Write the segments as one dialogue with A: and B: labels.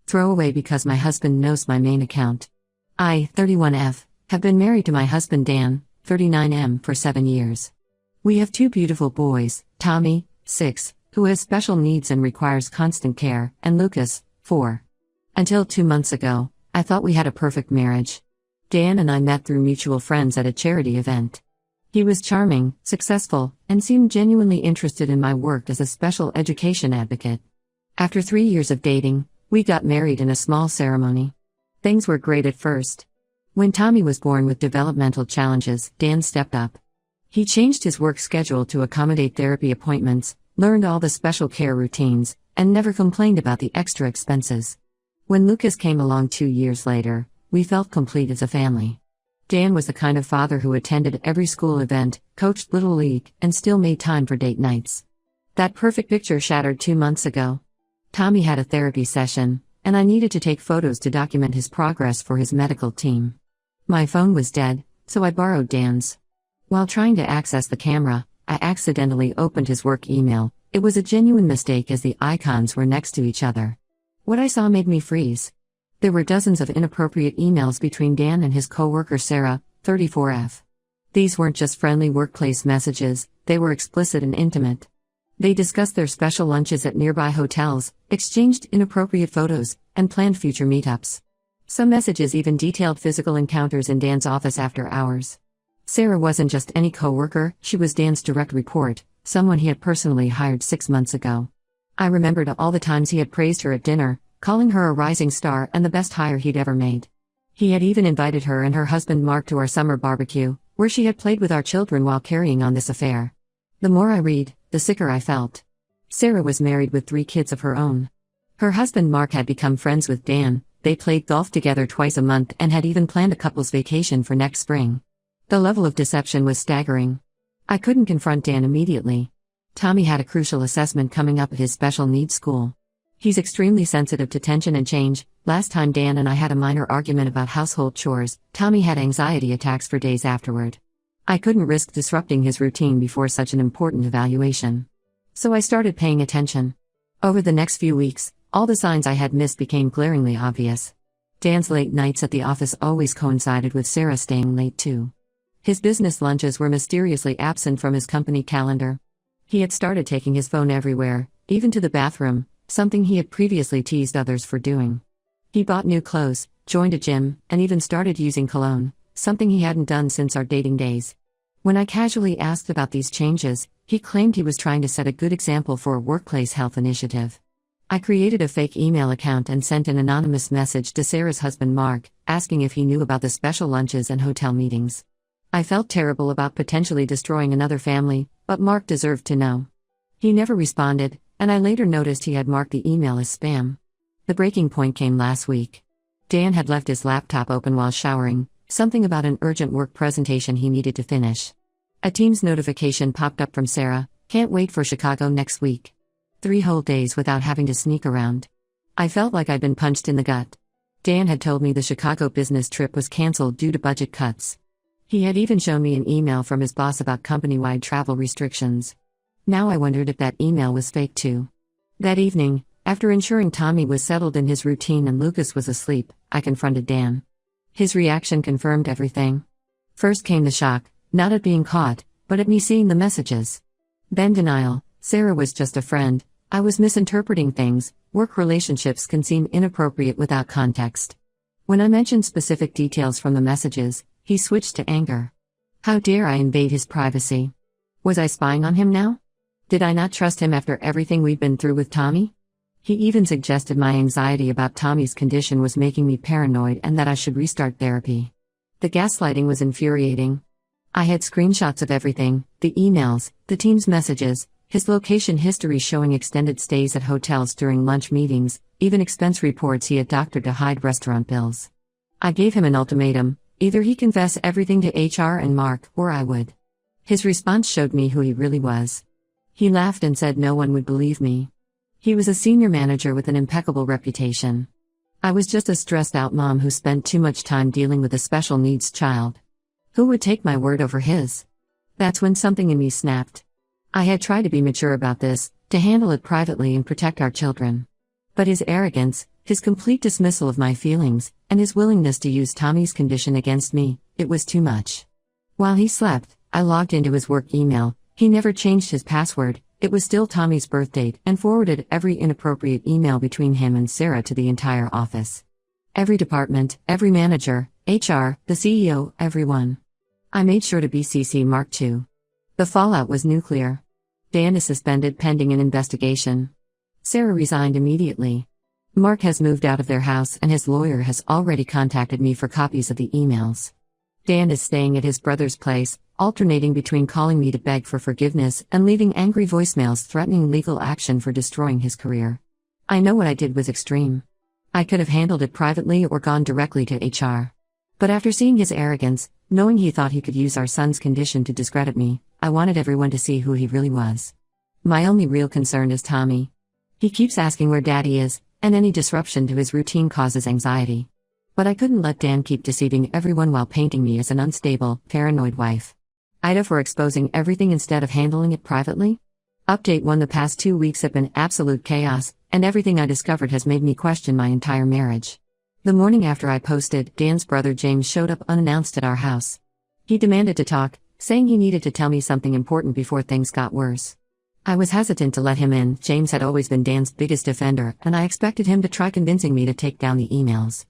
A: Throwaway because my husband knows my main account. I, 31F, have been married to my husband Dan, 39M, for 7 years. We have 2 beautiful boys, Tommy, 6, who has special needs and requires constant care, and Lucas, 4. Until 2 months ago, I thought we had a perfect marriage. Dan and I met through mutual friends at a charity event. He was charming, successful, and seemed genuinely interested in my work as a special education advocate. After 3 years of dating, we got married in a small ceremony. Things were great at first. When Tommy was born with developmental challenges, Dan stepped up. He changed his work schedule to accommodate therapy appointments, learned all the special care routines, and never complained about the extra expenses. When Lucas came along 2 years later, we felt complete as a family. Dan was the kind of father who attended every school event, coached Little League, and still made time for date nights. That perfect picture shattered 2 months ago. Tommy had a therapy session, and I needed to take photos to document his progress for his medical team. My phone was dead, so I borrowed Dan's. While trying to access the camera, I accidentally opened his work email. It was a genuine mistake as the icons were next to each other. What I saw made me freeze. There were dozens of inappropriate emails between Dan and his coworker Sarah, 34F. These weren't just friendly workplace messages, they were explicit and intimate. They discussed their special lunches at nearby hotels, exchanged inappropriate photos, and planned future meetups. Some messages even detailed physical encounters in Dan's office after hours. Sarah wasn't just any coworker, she was Dan's direct report, someone he had personally hired 6 months ago. I remembered all the times he had praised her at dinner, calling her a rising star and the best hire he'd ever made. He had even invited her and her husband Mark to our summer barbecue, where she had played with our children while carrying on this affair. The more I read, the sicker I felt. Sarah was married with 3 kids of her own. Her husband Mark had become friends with Dan, they played golf together twice a month and had even planned a couple's vacation for next spring. The level of deception was staggering. I couldn't confront Dan immediately. Tommy had a crucial assessment coming up at his special needs school. He's extremely sensitive to tension and change. Last time Dan and I had a minor argument about household chores, Tommy had anxiety attacks for days afterward. I couldn't risk disrupting his routine before such an important evaluation. So I started paying attention. Over the next few weeks, all the signs I had missed became glaringly obvious. Dan's late nights at the office always coincided with Sarah staying late too. His business lunches were mysteriously absent from his company calendar. He had started taking his phone everywhere, even to the bathroom, something he had previously teased others for doing. He bought new clothes, joined a gym, and even started using cologne, something he hadn't done since our dating days. When I casually asked about these changes, he claimed he was trying to set a good example for a workplace health initiative. I created a fake email account and sent an anonymous message to Sarah's husband Mark, asking if he knew about the special lunches and hotel meetings. I felt terrible about potentially destroying another family, but Mark deserved to know. He never responded, and I later noticed he had marked the email as spam. The breaking point came last week. Dan had left his laptop open while showering, something about an urgent work presentation he needed to finish. A Teams notification popped up from Sarah, "Can't wait for Chicago next week." 3 whole days without having to sneak around. I felt like I'd been punched in the gut. Dan had told me the Chicago business trip was canceled due to budget cuts. He had even shown me an email from his boss about company-wide travel restrictions. Now I wondered if that email was fake too. That evening, after ensuring Tommy was settled in his routine and Lucas was asleep, I confronted Dan. His reaction confirmed everything. First came the shock, not at being caught, but at me seeing the messages. Then denial. Sarah was just a friend. I was misinterpreting things. Work relationships can seem inappropriate without context. When I mentioned specific details from the messages, he switched to anger. How dare I invade his privacy? Was I spying on him now? Did I not trust him after everything we'd been through with Tommy? He even suggested my anxiety about Tommy's condition was making me paranoid and that I should restart therapy. The gaslighting was infuriating. I had screenshots of everything, the emails, the team's messages, his location history showing extended stays at hotels during lunch meetings, even expense reports he had doctored to hide restaurant bills. I gave him an ultimatum: either he confess everything to HR and Mark, or I would. His response showed me who he really was. He laughed and said no one would believe me. He was a senior manager with an impeccable reputation. I was just a stressed-out mom who spent too much time dealing with a special needs child. Who would take my word over his? That's when something in me snapped. I had tried to be mature about this, to handle it privately and protect our children. But his arrogance, His complete dismissal of my feelings, and his willingness to use Tommy's condition against me, it was too much. While he slept, I logged into his work email. He never changed his password, it was still Tommy's birthdate, and forwarded every inappropriate email between him and Sarah to the entire office. Every department, every manager, HR, the CEO, everyone. I made sure to BCC Mark too. The fallout was nuclear. Dan is suspended pending an investigation. Sarah resigned immediately. Mark has moved out of their house and his lawyer has already contacted me for copies of the emails. Dan is staying at his brother's place, alternating between calling me to beg for forgiveness and leaving angry voicemails threatening legal action for destroying his career. I know what I did was extreme. I could have handled it privately or gone directly to HR. But after seeing his arrogance, knowing he thought he could use our son's condition to discredit me, I wanted everyone to see who he really was. My only real concern is Tommy. He keeps asking where Daddy is, and any disruption to his routine causes anxiety. But I couldn't let Dan keep deceiving everyone while painting me as an unstable, paranoid wife. Ida for exposing everything instead of handling it privately? Update 1: The past 2 weeks have been absolute chaos, and everything I discovered has made me question my entire marriage. The morning after I posted, Dan's brother James showed up unannounced at our house. He demanded to talk, saying he needed to tell me something important before things got worse. I was hesitant to let him in. James had always been Dan's biggest defender, and I expected him to try convincing me to take down the emails.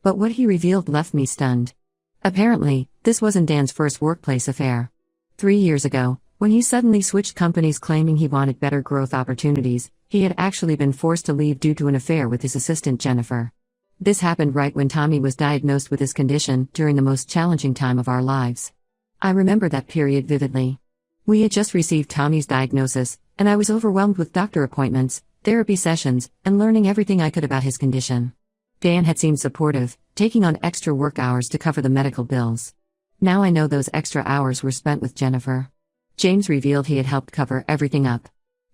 A: But what he revealed left me stunned. Apparently, this wasn't Dan's first workplace affair. 3 years ago, when he suddenly switched companies claiming he wanted better growth opportunities, he had actually been forced to leave due to an affair with his assistant Jennifer. This happened right when Tommy was diagnosed with his condition, during the most challenging time of our lives. I remember that period vividly. We had just received Tommy's diagnosis, and I was overwhelmed with doctor appointments, therapy sessions, and learning everything I could about his condition. Dan had seemed supportive, taking on extra work hours to cover the medical bills. Now I know those extra hours were spent with Jennifer. James revealed he had helped cover everything up.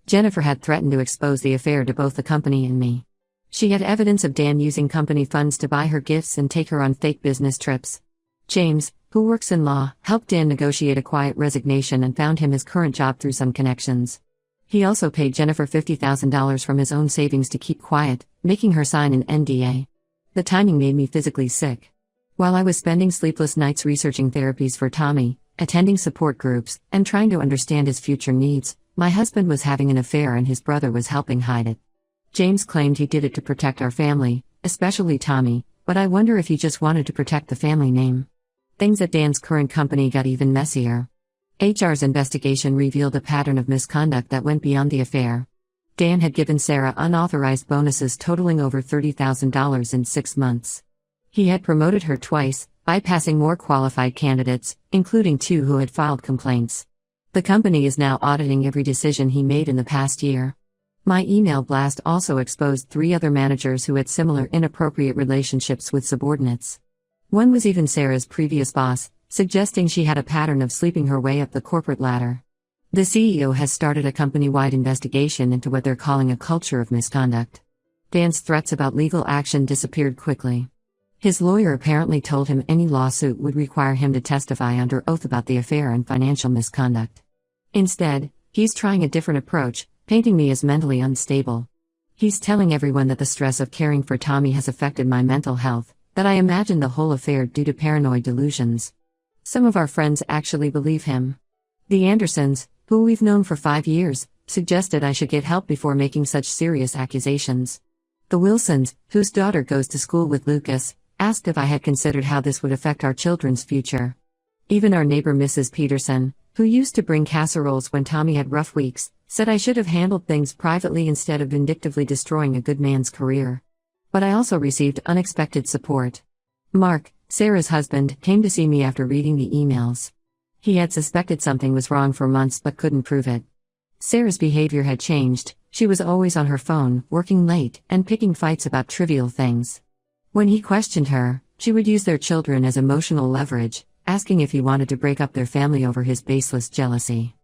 A: Jennifer had threatened to expose the affair to both the company and me. She had evidence of Dan using company funds to buy her gifts and take her on fake business trips. James, who works in law, helped Dan negotiate a quiet resignation and found him his current job through some connections. He also paid Jennifer $50,000 from his own savings to keep quiet, making her sign an NDA. The timing made me physically sick. While I was spending sleepless nights researching therapies for Tommy, attending support groups, and trying to understand his future needs, my husband was having an affair and his brother was helping hide it. James claimed he did it to protect our family, especially Tommy, but I wonder if he just wanted to protect the family name. Things at Dan's current company got even messier. HR's investigation revealed a pattern of misconduct that went beyond the affair. Dan had given Sarah unauthorized bonuses totaling over $30,000 in 6 months. He had promoted her twice, bypassing more qualified candidates, including 2 who had filed complaints. The company is now auditing every decision he made in the past year. My email blast also exposed 3 other managers who had similar inappropriate relationships with subordinates. One was even Sarah's previous boss, suggesting she had a pattern of sleeping her way up the corporate ladder. The CEO has started a company-wide investigation into what they're calling a culture of misconduct. Dan's threats about legal action disappeared quickly. His lawyer apparently told him any lawsuit would require him to testify under oath about the affair and financial misconduct. Instead, he's trying a different approach, painting me as mentally unstable. He's telling everyone that the stress of caring for Tommy has affected my mental health, that I imagined the whole affair due to paranoid delusions. Some of our friends actually believe him. The Andersons, who we've known for 5 years, suggested I should get help before making such serious accusations. The Wilsons, whose daughter goes to school with Lucas, asked if I had considered how this would affect our children's future. Even our neighbor Mrs. Peterson, who used to bring casseroles when Tommy had rough weeks, said I should have handled things privately instead of vindictively destroying a good man's career. But I also received unexpected support. Mark, Sarah's husband, came to see me after reading the emails. He had suspected something was wrong for months but couldn't prove it. Sarah's behavior had changed. She was always on her phone, working late, and picking fights about trivial things. When he questioned her, she would use their children as emotional leverage, asking if he wanted to break up their family over his baseless jealousy.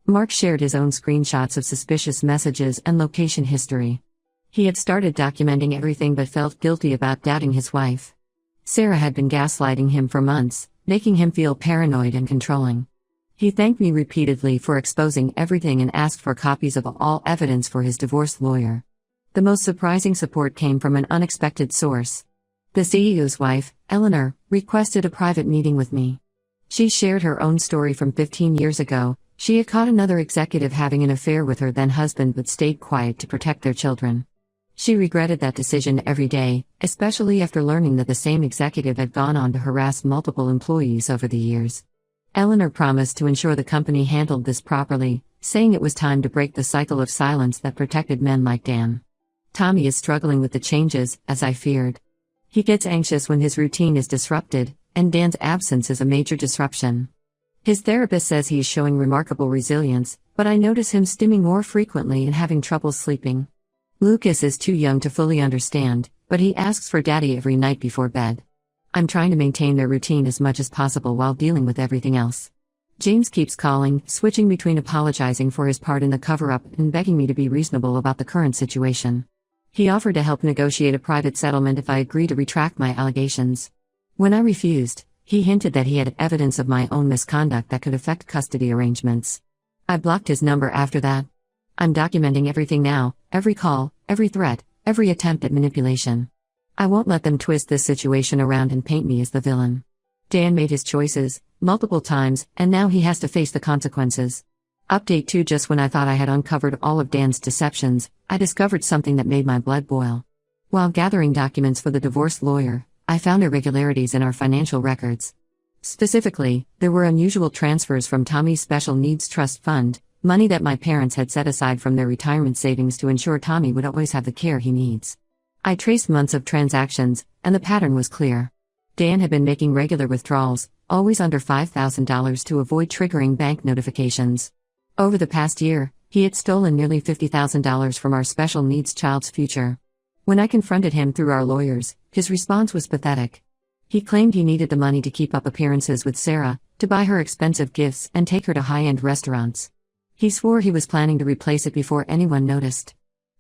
A: Mark shared his own screenshots of suspicious messages and location history. He had started documenting everything but felt guilty about doubting his wife. Sarah had been gaslighting him for months, making him feel paranoid and controlling. He thanked me repeatedly for exposing everything and asked for copies of all evidence for his divorce lawyer. The most surprising support came from an unexpected source. The CEO's wife, Eleanor, requested a private meeting with me. She shared her own story from 15 years ago. She had caught another executive having an affair with her then husband but stayed quiet to protect their children. She regretted that decision every day, especially after learning that the same executive had gone on to harass multiple employees over the years. Eleanor promised to ensure the company handled this properly, saying it was time to break the cycle of silence that protected men like Dan. Tommy is struggling with the changes, as I feared. He gets anxious when his routine is disrupted, and Dan's absence is a major disruption. His therapist says he is showing remarkable resilience, but I notice him stimming more frequently and having trouble sleeping. Lucas is too young to fully understand, but he asks for daddy every night before bed. I'm trying to maintain their routine as much as possible while dealing with everything else. James keeps calling, switching between apologizing for his part in the cover-up and begging me to be reasonable about the current situation. He offered to help negotiate a private settlement if I agree to retract my allegations. When I refused, he hinted that he had evidence of my own misconduct that could affect custody arrangements. I blocked his number after that. I'm documenting everything now, every call, every threat, every attempt at manipulation. I won't let them twist this situation around and paint me as the villain. Dan made his choices, multiple times, and now he has to face the consequences. Update 2: Just when I thought I had uncovered all of Dan's deceptions, I discovered something that made my blood boil. While gathering documents for the divorce lawyer, I found irregularities in our financial records. Specifically, there were unusual transfers from Tommy's Special Needs Trust Fund, money that my parents had set aside from their retirement savings to ensure Tommy would always have the care he needs. I traced months of transactions, and the pattern was clear. Dan had been making regular withdrawals, always under $5,000 to avoid triggering bank notifications. Over the past year, he had stolen nearly $50,000 from our special needs child's future. When I confronted him through our lawyers, his response was pathetic. He claimed he needed the money to keep up appearances with Sarah, to buy her expensive gifts and take her to high-end restaurants. He swore he was planning to replace it before anyone noticed.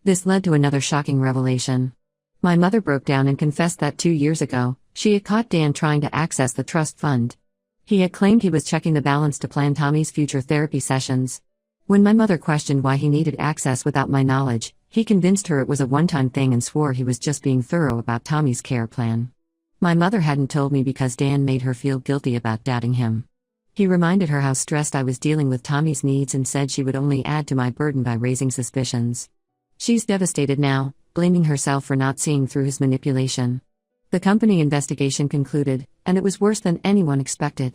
A: This led to another shocking revelation. My mother broke down and confessed that 2 years ago, she had caught Dan trying to access the trust fund. He had claimed he was checking the balance to plan Tommy's future therapy sessions. When my mother questioned why he needed access without my knowledge, he convinced her it was a one-time thing and swore he was just being thorough about Tommy's care plan. My mother hadn't told me because Dan made her feel guilty about doubting him. He reminded her how stressed I was dealing with Tommy's needs and said she would only add to my burden by raising suspicions. She's devastated now, blaming herself for not seeing through his manipulation. The company investigation concluded, and it was worse than anyone expected.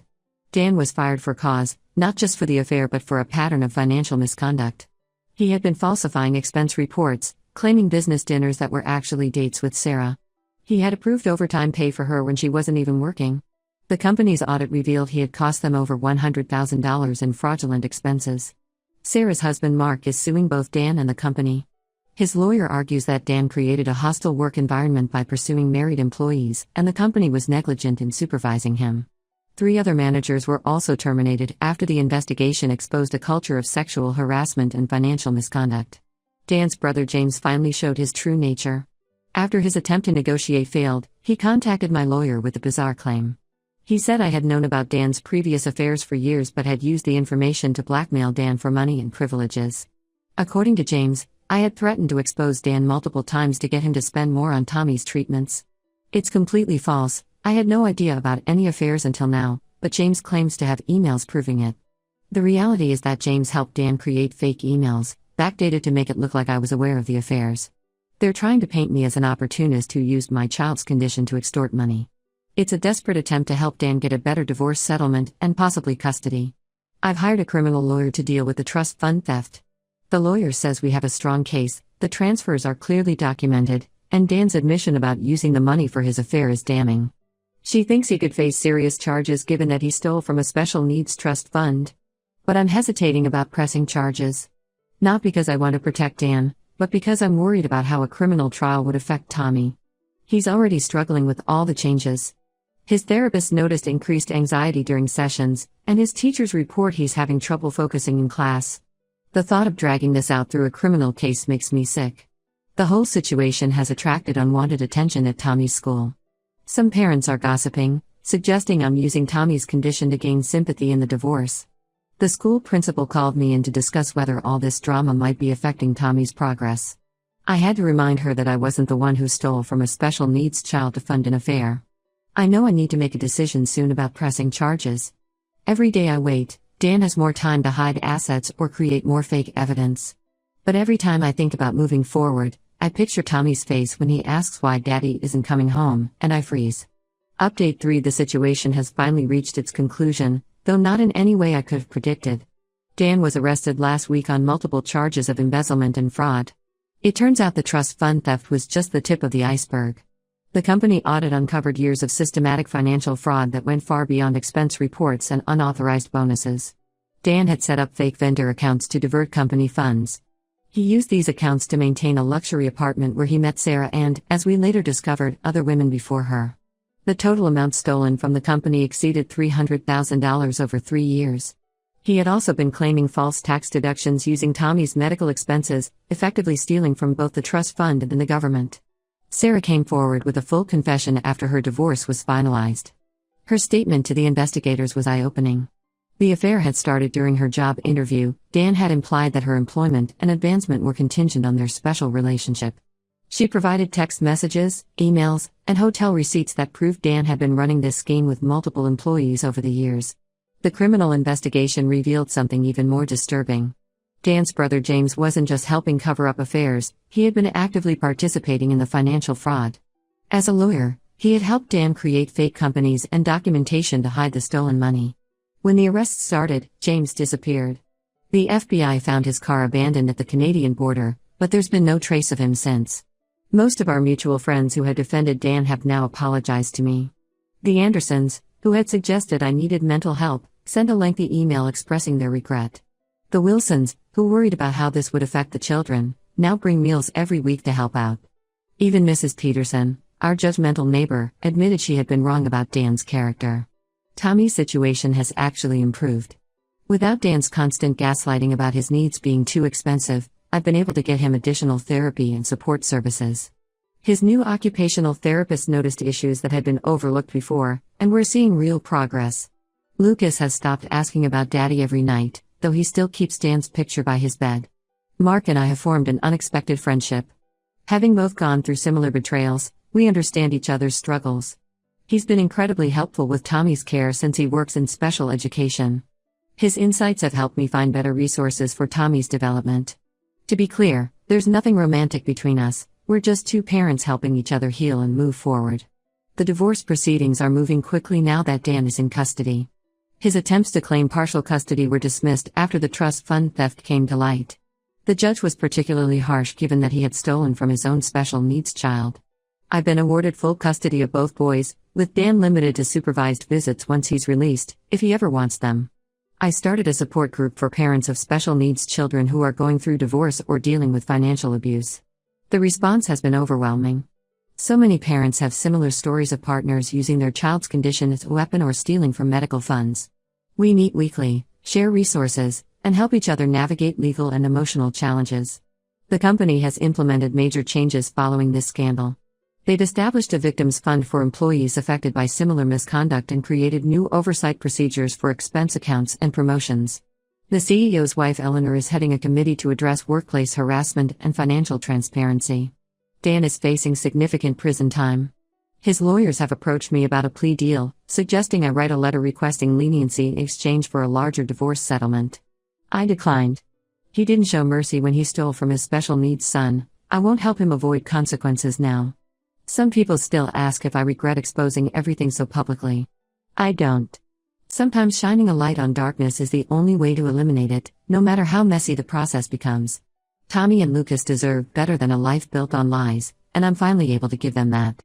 A: Dan was fired for cause, not just for the affair but for a pattern of financial misconduct. He had been falsifying expense reports, claiming business dinners that were actually dates with Sarah. He had approved overtime pay for her when she wasn't even working. The company's audit revealed he had cost them over $100,000 in fraudulent expenses. Sarah's husband Mark is suing both Dan and the company. His lawyer argues that Dan created a hostile work environment by pursuing married employees, and the company was negligent in supervising him. 3 other managers were also terminated after the investigation exposed a culture of sexual harassment and financial misconduct. Dan's brother James finally showed his true nature. After his attempt to negotiate failed, he contacted my lawyer with a bizarre claim. He said I had known about Dan's previous affairs for years but had used the information to blackmail Dan for money and privileges. According to James, I had threatened to expose Dan multiple times to get him to spend more on Tommy's treatments. It's completely false. I had no idea about any affairs until now, but James claims to have emails proving it. The reality is that James helped Dan create fake emails, backdated to make it look like I was aware of the affairs. They're trying to paint me as an opportunist who used my child's condition to extort money. It's a desperate attempt to help Dan get a better divorce settlement and possibly custody. I've hired a criminal lawyer to deal with the trust fund theft. The lawyer says we have a strong case, the transfers are clearly documented, and Dan's admission about using the money for his affair is damning. She thinks he could face serious charges given that he stole from a special needs trust fund. But I'm hesitating about pressing charges. Not because I want to protect Dan, but because I'm worried about how a criminal trial would affect Tommy. He's already struggling with all the changes. His therapist noticed increased anxiety during sessions, and his teachers report he's having trouble focusing in class. The thought of dragging this out through a criminal case makes me sick. The whole situation has attracted unwanted attention at Tommy's school. Some parents are gossiping, suggesting I'm using Tommy's condition to gain sympathy in the divorce. The school principal called me in to discuss whether all this drama might be affecting Tommy's progress. I had to remind her that I wasn't the one who stole from a special needs child to fund an affair. I know I need to make a decision soon about pressing charges. Every day I wait, Dan has more time to hide assets or create more fake evidence. But every time I think about moving forward, I picture Tommy's face when he asks why Daddy isn't coming home, and I freeze. Update 3: The situation has finally reached its conclusion, though not in any way I could have predicted. Dan was arrested last week on multiple charges of embezzlement and fraud. It turns out the trust fund theft was just the tip of the iceberg. The company audit uncovered years of systematic financial fraud that went far beyond expense reports and unauthorized bonuses. Dan had set up fake vendor accounts to divert company funds. He used these accounts to maintain a luxury apartment where he met Sarah and, as we later discovered, other women before her. The total amount stolen from the company exceeded $300,000 over 3 years. He had also been claiming false tax deductions using Tommy's medical expenses, effectively stealing from both the trust fund and the government. Sarah came forward with a full confession after her divorce was finalized. Her statement to the investigators was eye-opening. The affair had started during her job interview. Dan had implied that her employment and advancement were contingent on their special relationship. She provided text messages, emails, and hotel receipts that proved Dan had been running this scheme with multiple employees over the years. The criminal investigation revealed something even more disturbing. Dan's brother James wasn't just helping cover up affairs, he had been actively participating in the financial fraud. As a lawyer, he had helped Dan create fake companies and documentation to hide the stolen money. When the arrests started, James disappeared. The FBI found his car abandoned at the Canadian border, but there's been no trace of him since. Most of our mutual friends who had defended Dan have now apologized to me. The Andersons, who had suggested I needed mental help, sent a lengthy email expressing their regret. The Wilsons, who worried about how this would affect the children, now bring meals every week to help out. Even Mrs. Peterson, our judgmental neighbor, admitted she had been wrong about Dan's character. Tommy's situation has actually improved. Without Dan's constant gaslighting about his needs being too expensive, I've been able to get him additional therapy and support services. His new occupational therapist noticed issues that had been overlooked before, and we're seeing real progress. Lucas has stopped asking about Daddy every night, though he still keeps Dan's picture by his bed. Mark and I have formed an unexpected friendship. Having both gone through similar betrayals, we understand each other's struggles. He's been incredibly helpful with Tommy's care since he works in special education. His insights have helped me find better resources for Tommy's development. To be clear, there's nothing romantic between us, we're just two parents helping each other heal and move forward. The divorce proceedings are moving quickly now that Dan is in custody. His attempts to claim partial custody were dismissed after the trust fund theft came to light. The judge was particularly harsh given that he had stolen from his own special needs child. I've been awarded full custody of both boys, with Dan limited to supervised visits once he's released, if he ever wants them. I started a support group for parents of special needs children who are going through divorce or dealing with financial abuse. The response has been overwhelming. So many parents have similar stories of partners using their child's condition as a weapon or stealing from medical funds. We meet weekly, share resources, and help each other navigate legal and emotional challenges. The company has implemented major changes following this scandal. They've established a victims fund for employees affected by similar misconduct and created new oversight procedures for expense accounts and promotions. The CEO's wife Eleanor is heading a committee to address workplace harassment and financial transparency. Dan is facing significant prison time. His lawyers have approached me about a plea deal, suggesting I write a letter requesting leniency in exchange for a larger divorce settlement. I declined. He didn't show mercy when he stole from his special needs son. I won't help him avoid consequences now. Some people still ask if I regret exposing everything so publicly. I don't. Sometimes shining a light on darkness is the only way to eliminate it, no matter how messy the process becomes. Tommy and Lucas deserve better than a life built on lies, and I'm finally able to give them that.